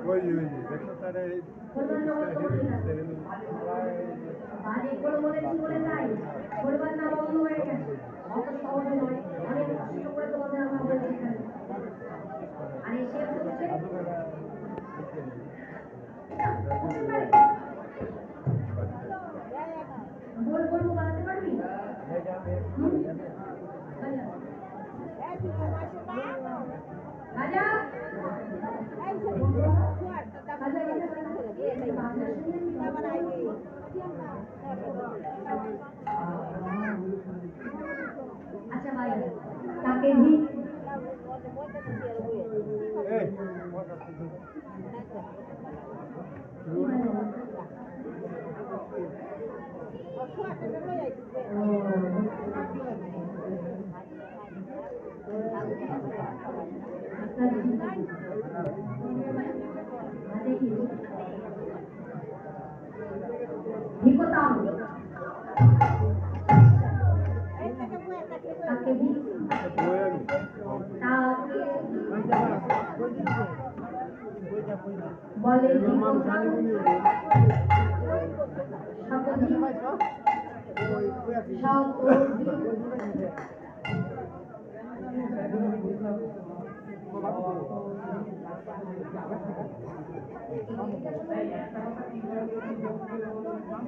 ওই দেখো তারে বাজে করে বলেছি বলে যাই পরিবার না বন্ধ হয়ে গেছে অত সহজ নয় অনেক কষ্ট করে তোমাদের আমরা বলছি আর এসে বলছে বল বলবো বানাতে পারবি রাজা আচ্ছা ভাই তাকে দি Hipotamo. Take di. Boleh hipotamo. Satu di.